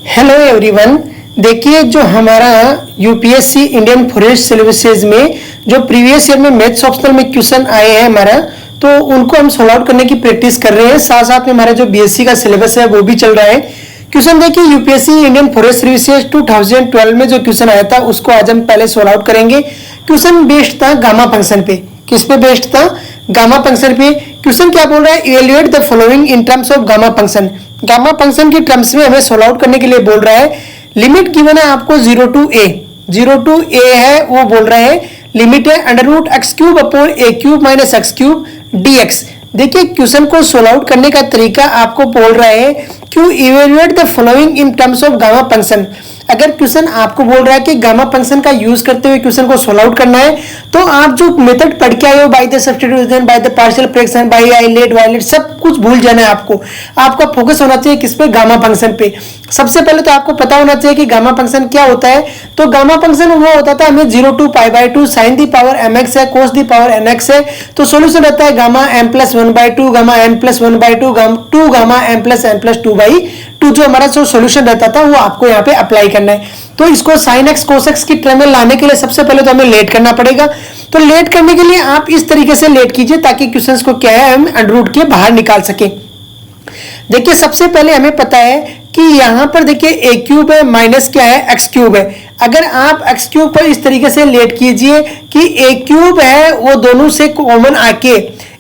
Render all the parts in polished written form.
Hello everyone. देखिए जो हमारा यूपीएससी इंडियन फॉरेस्ट सर्विसेज में जो प्रीवियस ईयर में मैथ्स ऑप्शनल में क्वेश्चन आए हैं हमारा, तो उनको हम सॉल्व आउट करने की प्रैक्टिस कर रहे हैं। साथ साथ में हमारा जो बीएससी का सिलेबस है वो भी चल रहा है। क्वेश्चन देखिए यूपीएससी इंडियन फॉरेस्ट सर्विसेज 2012 में जो क्वेश्चन आया था उसको आज हम पहले सॉल्व आउट करेंगे। क्वेश्चन बेस्ड था गामा फंक्शन पे। किस पे बेस्ड था? गामा फंक्शन पे। क्वेश्चन क्या बोल रहा है? Evaluate the following in terms of gamma function. Gamma function की टर्म्स में हमें सॉल्व आउट करने के लिए बोल रहा है। लिमिट गिवन है आपको 0 टू a, 0 टू a है वो बोल रहा है। लिमिट है under root x cube upon a cube minus x cube dx। देखिए क्वेश्चन को सॉल्व आउट करने का तरीका आपको बोल रहा है क्यों evaluate the following in terms of gamma function. अगर क्वेश्चन आपको बोल रहा है कि गामा फंक्शन का यूज करते हुए क्वेश्चन को सॉल्व आउट करना है, तो आप जो मेथड पढ़ के आए हो by the substitution, by the partial fraction, by ILATE वाइलेट, सब कुछ भूल जाना है आपको। आपका फोकस होना चाहिए किस पे? गामा फंक्शन पे। सबसे पहले तो आपको पता होना चाहिए कि गामा फंक्शन क्या होता है। तो गामा फंक्शन वो होता था हमें 0 to pi by 2 sine the power mx है, कोस दी पावर nx है। तो सॉल्यूशन रहता है gamma m plus 1/2 gamma n plus 1/2 2 gamma m plus n plus 2/2। जो हमारा जो सॉल्यूशन रहता था वो आपको यहाँ पे अप्लाई करना है। तो इसको साइन एक्स कोस एक्स की टर्म में लाने के लिए सबसे पहले तो हमें लेट करना पड़ेगा। तो लेट करने के लिए आप इस तरीके से लेट कीजिए ताकि क्वेश्चंस को क्या है हम अंडर रूट के बाहर निकाल सके। देखिए सबसे पहले हमें पता है कि यहाँ पर देखिए ए क्यूब है माइनस क्या है एक्स क्यूब है। अगर आप एक्स क्यूब पर इस तरीके से लेट कीजिए कि ए क्यूब है वो दोनों से कॉमन आके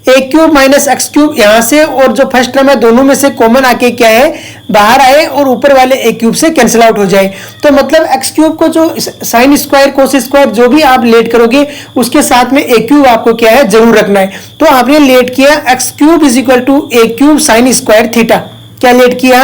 ए क्यूब माइनस एक्स क्यूब यहाँ से और जो फर्स्ट टर्म है दोनों में से कॉमन आके क्या है बाहर आए और ऊपर वाले ए क्यूब से कैंसिल आउट हो जाए। तो मतलब एक्स क्यूब को जो साइन स्क्वायर कोस स्क्वायर जो भी आप लेट करोगे उसके साथ में ए क्यूब आपको क्या है जरूर रखना है। तो आपने लेट किया x cube is equal to a cube sine square theta. क्या लेट किया?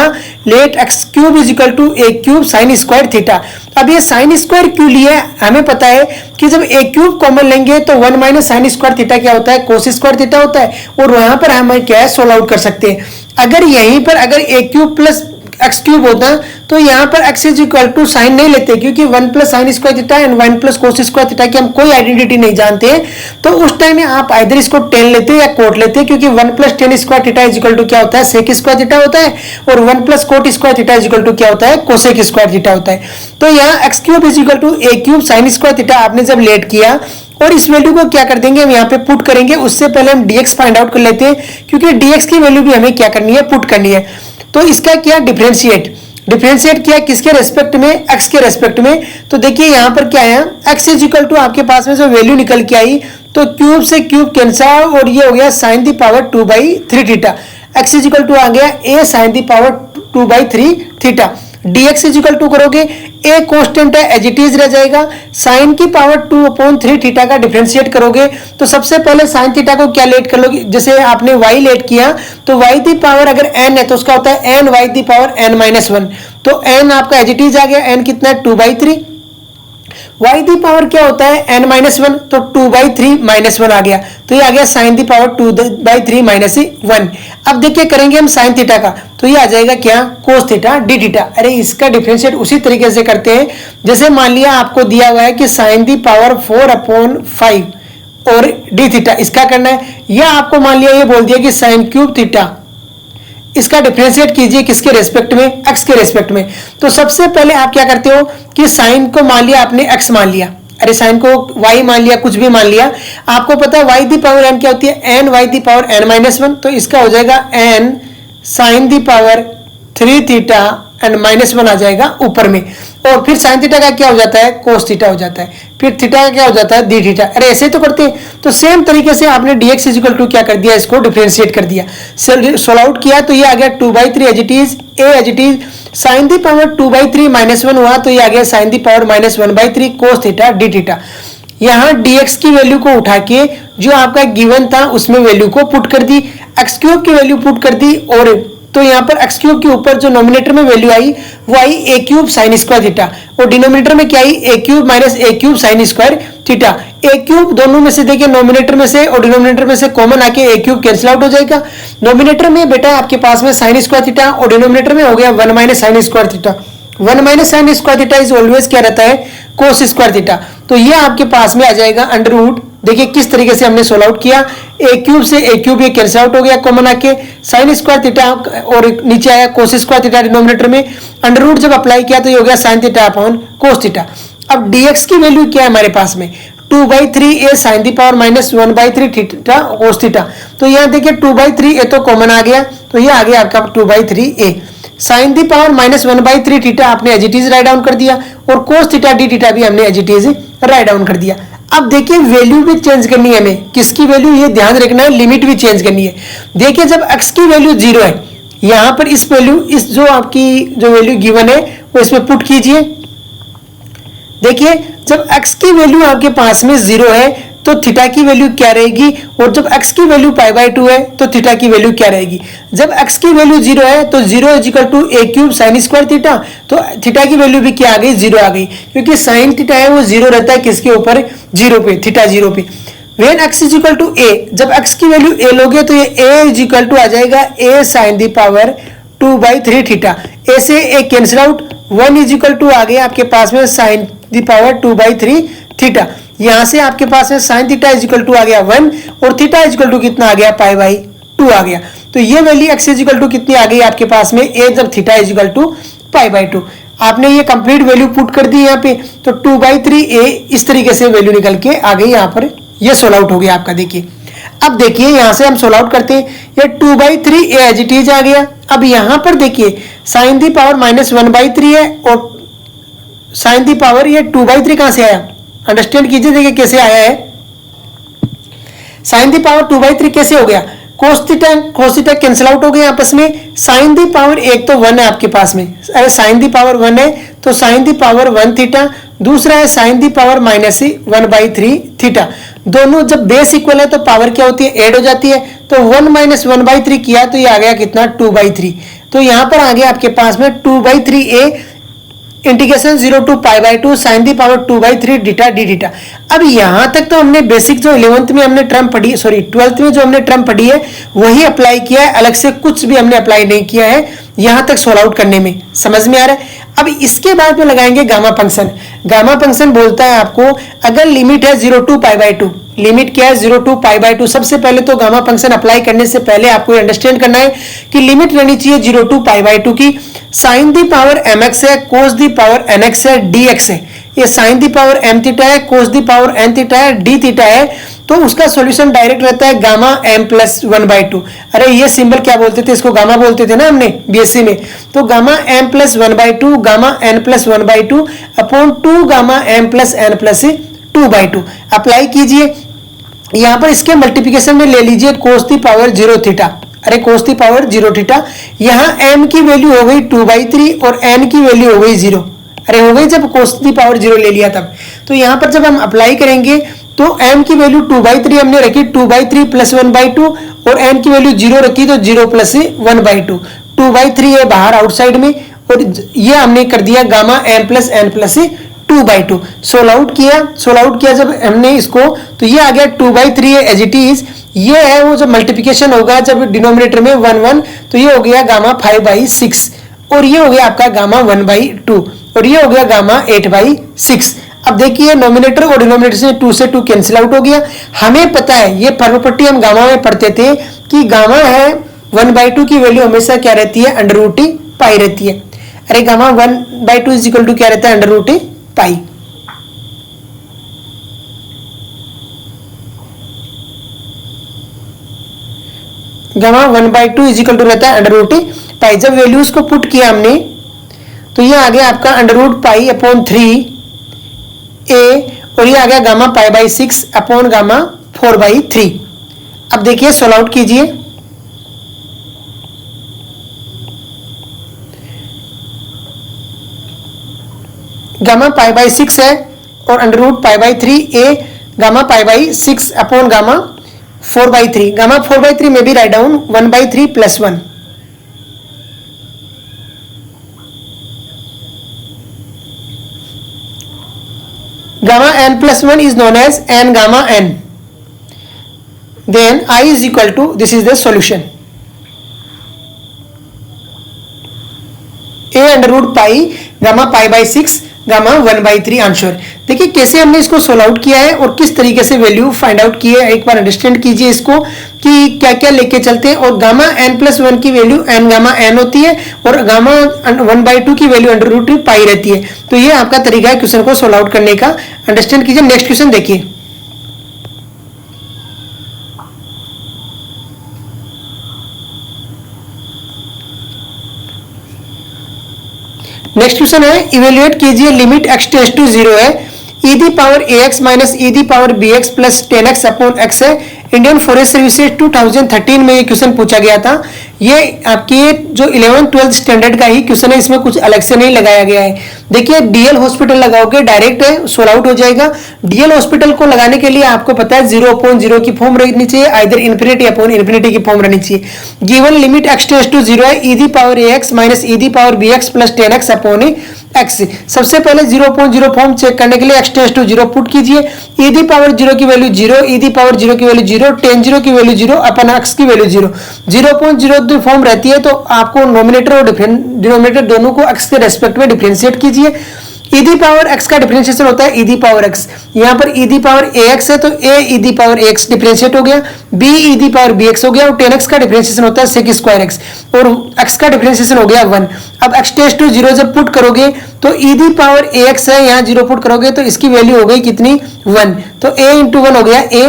Let x cube is equal to a cube sine square theta. अब ये साइन स्क्वायर क्यों लिया? हमें पता है कि जब ए क्यूब कॉमन लेंगे तो 1 माइनस साइन स्क्वायर थीटा क्या होता है? कोस स्क्वायर थीटा होता है। और वहां पर हम क्या है सॉल्व आउट कर सकते हैं। अगर यहीं पर अगर a cube plus x cube होता तो यहाँ पर x is equal to sine नहीं लेते क्योंकि 1 plus sine square theta and 1 plus cos square theta की हम कोई आइडेंटिटी नहीं जानते हैं। तो उस टाइम में आप आइदर इसको टेन लेते या कोट लेते क्योंकि 1 plus tan square theta is equal to क्या होता है? सेक स्क्वायर थीटा होता है। और 1 plus cot square theta is equal to क्या होता है? कोसेक स्क्वायर थीटा होता है। तो यहाँ x cube is equal to a cube sine square theta आपने जब लेट किया और इस वैल्यू को क्या कर देंगे हम यहाँ पे पुट करेंगे। उससे पहले हम dx फाइंड आउट कर लेते हैं क्योंकि dx की वैल्यू भी हमें क्या करनी है? पुट करनी है। तो इसका क्या डिफरेंशिएट किया किसके रेस्पेक्ट में? x के रेस्पेक्ट में। तो देखिए यहाँ पर क्या है x इज इक्वल टू आपके पास में जो वैल्यू निकल के आई तो क्यूब से क्यूब कैंसिल और ये हो गया sine the power 2/3 theta. x is equal to आ गया a sine the power 2/3 theta. dx is equal to करोगे a कांस्टेंट है एज इट इज रह जाएगा। साइन की पावर 2/3 थीटा का डिफरेंशिएट करोगे तो सबसे पहले साइन थीटा को क्या लेट कर लोगे? जैसे आपने y लेट किया तो y दी पावर अगर n है तो उसका होता है n y the power n minus 1। तो n आपका एज इट इज आ गया। n कितना है? 2/3। y दी पावर क्या होता है? n minus 1। तो 2/3 माइनस 1 आ गया। तो ये आ गया साइन दी पावर 2/3 माइनस 1। अब देखिए करेंगे हम साइन थीटा का तो ये आ जाएगा क्या? कोस थीटा डी थीटा। अरे इसका डिफरेंशिएट उसी तरीके से करते हैं जैसे मान लिया आपको दिया हुआ है कि साइन दी पावर 4/5 और डी थीटा इसका करना है। या आपको मान लिया ये बोल दिया कि साइन क्यूब थीटा इसका डिफरेंशिएट कीजिए किसके रेस्पेक्ट में? x के रेस्पेक्ट में। तो सबसे पहले आप क्या करते हो कि साइन को मान लिया आपने x मान लिया, अरे साइन को y मान लिया, कुछ भी मान लिया। आपको पता है y दी पावर n क्या होती है? n y the power n minus 1। तो इसका हो जाएगा n sine the power 3 theta and minus 1 आ जाएगा ऊपर में। और फिर साइन थीटा का क्या हो जाता है? कोस थीटा हो जाता है। फिर थीटा का क्या हो जाता है? D theta. अरे ऐसे तो करते हैं। तो सेम तरीके से आपने dx इज इक्वल टू क्या कर दिया? इसको डिफरेंशिएट कर दिया, सॉल्व आउट किया तो ये आ गया 2/3 as it is a as it is sine the power 2/3 minus 1 हुआ तो ये आ गया sine the power minus 1/3 cos theta d theta. यहाँ dx की वैल्यू को उठा के जो आपका गिवन था उसमें वैल्यू को पुट कर दी, एक्स क्यूब की वैल्यू पुट कर दी। और तो यहाँ पर एक्स क्यूब के ऊपर जो नोमिनेटर में वैल्यू आई वो आई ए क्यूब साइन स्क्वायर थीटा और डिनोमिनेटर में क्या आई? ए क्यूब माइनस ए क्यूब साइन स्क्वायर थीटा। ए क्यूब दोनों में से देखिए नोमिनेटर में से और डिनोमिनेटर में से कॉमन आके ए क्यूब कैंसिल आउट हो जाएगा। नोमिनेटर में बेटा आपके पास में साइन स्क्वायर थीटा और डिनोमिनेटर में हो गया 1 minus sign square theta. 1 minus sign square theta is always क्या रहता है? कोस स्क्वायर थीटा। तो ये आपके पास में आ जाएगा अंडर रूट देखिए किस तरीके से हमने सोल्व आउट किया। ए क्यूब से ए क्यूब ये कैंसिल आउट हो गया कॉमन आके, साइन स्क्वायर थीटा और नीचे आया कोस स्क्वायर थीटा डिनोमिनेटर में, अंडर रूट जब अप्लाई किया तो ये हो गया sine theta upon cos theta. अब dx की वैल्यू क्या है हमारे पास में, 2/3a sine the power minus 1/3 theta cos theta. तो यहाँ देखिए 2/3a तो कॉमन आ गया, तो ये आ गया आपका 2/3a। Sine the power minus 1/3 theta आपने as it is write down कर दिया, और कोस थीटा डी थीटा भी हमने as it is write down कर दिया। अब देखिए वैल्यू भी चेंज करनी है हमें, किसकी वैल्यू, ये ध्यान रखना है, लिमिट भी चेंज करनी है। देखिए जब x की वैल्यू 0 है, यहां पर इस वैल्यू, इस जो आपकी जो वैल्यू गिवन है वो इसमें पुट कीजिए। देखिए जब x की वैल्यू आपके पास में 0 है तो थीटा की वैल्यू क्या रहेगी, और जब x की वैल्यू π/2 है तो थीटा की वैल्यू क्या रहेगी। जब x की वैल्यू 0 है तो 0 = a cube sine square theta, तो थीटा की वैल्यू भी क्या आ गई, 0 आ गई, क्योंकि साइन थीटा है वो 0 रहता है किसके ऊपर, 0 पे, थीटा 0 पे। वेन x = a, जब x की वैल्यू a लोगे तो ये a आ जाएगा a sine the power 2/3 theta, a से a कैंसिल आउट, 1 आ गया आपके पास में साइन दी पावर 2/3 थीटा। यहां से आपके पास में साइन थीटा आ गया 1, और थीटा कितना आ गया, π/2 आ गया। तो ये वैल्यू x कितनी आ गई आपके पास में, a, जब थीटा π/2। आपने ये कंप्लीट वैल्यू पुट कर दी यहाँ पे, तो 2/3a इस तरीके से वैल्यू निकल के आ गई यहाँ पर, ये सोल्व आउट हो गया आपका। देखिए अब देखिए यहां से हम सोल्व आउट करते हैं, ये 2/3a एज इट इज आ गया। अब यहां पर देखिए साइन दी पावर माइनस 1/3 है, और साइन दी पावर ये 2/3 कहां से आया, अंडरस्टैंड कीजिए। देखिए कैसे आया है, साइन दी पावर 2/3 कैसे हो गया, कोस थीटा कैंसिल आउट हो गया आपस में। साइन दी पावर एक तो 1 है आपके पास में, अरे साइन दी पावर 1 है तो साइन दी पावर 1 थीटा, दूसरा है sine the power minus 1/3 theta. दोनों जब बेस इक्वल है तो पावर क्या होती है, ऐड हो जाती है। तो 1 - 1/3 किया तो ये आ गया कितना, 2/3। तो यहां पर आ गया आपके पास में 2/3a integration 0 to π/2 sine the power 2/3 theta d theta. अब यहां तक तो हमने बेसिक जो 11th में हमने टर्म पढ़ी, सॉरी 12th में जो हमने टर्म पढ़ी है वही अप्लाई किया है, अलग से कुछ भी हमने अप्लाई नहीं किया है यहां तक सोल्व आउट करने में, समझ में आ रहा है। अब इसके बाद में लगाएंगे गामा फंक्शन। गामा फंक्शन बोलता है आपको अगर लिमिट है 0 to π/2, लिमिट क्या है 0 to π/2। सबसे पहले तो गामा फंक्शन अप्लाई करने से पहले आपको अंडरस्टैंड करना है कि लिमिट रहनी चाहिए 0 to π/2 की। साइन दी पावर mx है, कोस दी पावर nx है, dx है। ये sine the power m theta है, cos the power n theta है, d थीटा है, तो उसका सॉल्यूशन डायरेक्ट रहता है गामा m + 1/2। अरे ये सिंबल क्या बोलते थे, इसको गामा बोलते थे ना हमने बीएससी में। तो gamma m + 1/2 gamma n + 1/2 upon 2 gamma m + n + 2/2 apply कीजिए। यहां पर इसके मल्टीप्लिकेशन में ले लीजिए कोस दी पावर 0 थीटा, अरे कोस दी पावर 0 थीटा। यहां m की वैल्यू हो गई 2/3 और n की वैल्यू हो गई 0, अरे हो गई जब कोस दी पावर 0 ले लिया तब। तो यहां पर जब हम अप्लाई करेंगे तो m की वैल्यू 2/3 हमने रखी, 2/3 + 1/2, और n की वैल्यू 0 रखी तो 0 + 1/2। 2/3 है बाहर आउटसाइड में, और ये हमने कर दिया gamma m + n + 2/2। Solve out किया जब हमने इसको, तो ये आ गया 2/3 है एज इट इज। ये है वो जब मल्टीप्लिकेशन होगा जब डिनोमिनेटर में 1 1, तो ये हो गया गामा 5/6, और ये हो गया आपका गामा 1/2, और ये हो गया गामा 8/6। अब देखिए नोमिनेटर और डिनोमिनेटर से 2 से 2 कैंसिल आउट हो गया। हमें पता है ये प्रॉपर्टी हम गामा में पढ़ते थे कि गामा है 1/2 की वैल्यू हमेशा क्या रहती है, √π रहती है। अरे गामा 1/2 = क्या रहता है, √π। गामा 1/2 = रहता है √π। जब वैल्यूज को पुट किया हमने तो ये आ गया आपका √π/3a, और ये आ गया गामा π/6 अपॉन गामा 4/3। अब देखिए सोल्व आउट कीजिए। गामा π/6 है और √π/3a gamma π/6 upon gamma 4/3। Gamma 4/3 में भी write down 1/3 + 1। Gamma n + 1 is known as n gamma n. Then I is equal to, this is the solution, a √π gamma π/6 gamma 1/3 answer. देखिए कैसे हमने इसको solve out किया है और किस तरीके से वैल्यू फाइंड आउट की है, एक बार अंडरस्टैंड कीजिए इसको कि क्या क्या लेके चलते हैं। और गामा n+1 की वैल्यू n गामा n होती है और गामा 1/2 की वैल्यू √2 रहती है। तो ये आपका तरीका है क्वेश्चन को सोल्व आउट करने का, अंडरस्टैंड कीजिए। नेक्स्ट क्वेश्चन देखिए, नेक्स्ट क्वेश्चन है इवेल्युएट कीजिए लिमिट x टेंड्स टू 0 है e⁻ax minus e⁻bx plus 10x upon x है। इंडियन फॉरेस्ट सर्विसेज 2013 में ये क्वेश्चन पूछा गया था। ये आपके जो 11th-12th स्टैंडर्ड का ही क्वेश्चन है, इसमें कुछ अलग से नहीं लगाया गया है। देखिए डीएल हॉस्पिटल लगाओगे डायरेक्ट है सोल्व आउट हो जाएगा। डीएल हॉस्पिटल को लगाने के लिए आपको पता है 0/0 की फॉर्म रहनी चाहिए, आइदर इन्फिनिटी अपॉन इन्फिनिटी की फॉर्म रहनी चाहिए। Given limit x tends to 0 है e⁻ax minus e⁻bx plus 10x upon x। सबसे पहले 0/0 फॉर्म चेक करने के लिए x टेंड्स टू 0 पुट कीजिए। e⁻0 की वैल्यू 0, e⁻0 की वैल्यू 0, tan 0 की वैल्यू 0 अपन x की वैल्यू 0। 0/0 फॉर्म रहती है तो आपको नोमिनेटर और डिनोमिनेटर दोनों को x के रेस्पेक्ट में डिफरेंशिएट कीजिए। e⁻x का डिफरेंशिएशन होता है e⁻x, यहाँ पर e⁻ax है तो a e⁻x डिफरेंशिएट हो गया, b e⁻bx हो गया और 10x का डिफरेंशिएशन होता है sec² और x का डिफरेंशिएशन हो गया 1। अब x टेंड्स टू 0 जब पुट करोगे तो e⁻ax है, यहाँ 0 पुट करोगे तो इसकी वैल्यू हो गई कितनी 1, तो a × 1 हो गया a,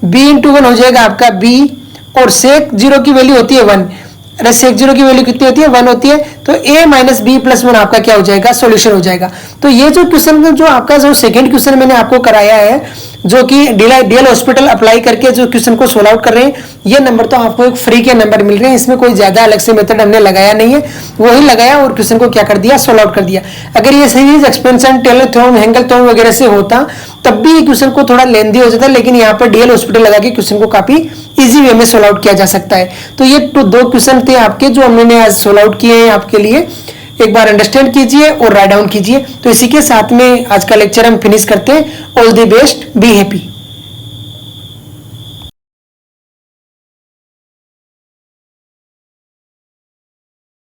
b × 1 हो जाएगा आपका b और sec0 की वैल्यू होती है 1। अरे sec0 की वैल्यू कितनी होती है 1 होती है, तो a माइनस बी प्लस 1 आपका क्या हो जाएगा सॉल्यूशन हो जाएगा। तो ये जो क्वेश्चन जो आपका जो सेकंड क्वेश्चन मैंने आपको कराया है जो कि डीएल हॉस्पिटल अप्लाई करके जो क्वेश्चन को सोल्व आउट कर रहे हैं, ये नंबर तो आपको एक फ्री के नंबर मिल रहे हैं, इसमें कोई ज्यादा अलग से मेथड हमने लगाया नहीं है, वही लगाया और क्वेश्चन को क्या कर दिया सोल्व आउट कर दिया। अगर ये सीरीज एक्सपेंशन टेलर थ्योरम हैंगल थ्योरम वगैरह से होता तब भी क्वेश्चन को थोड़ा लेंदी हो जाता, लेकिन यहाँ पर डीएल हॉस्पिटल लगा के क्वेश्चन को काफी इजी वे में सोल्व आउट किया जा सकता है। तो ये तो 2 क्वेश्चन थे आपके जो हमने आज सोल्व आउट किए हैं आपके लिए, एक बार अंडरस्टैंड कीजिए और राइट डाउन कीजिए। तो इसी के साथ में आज का लेक्चर हम फिनिश करते हैं। All the best, be happy.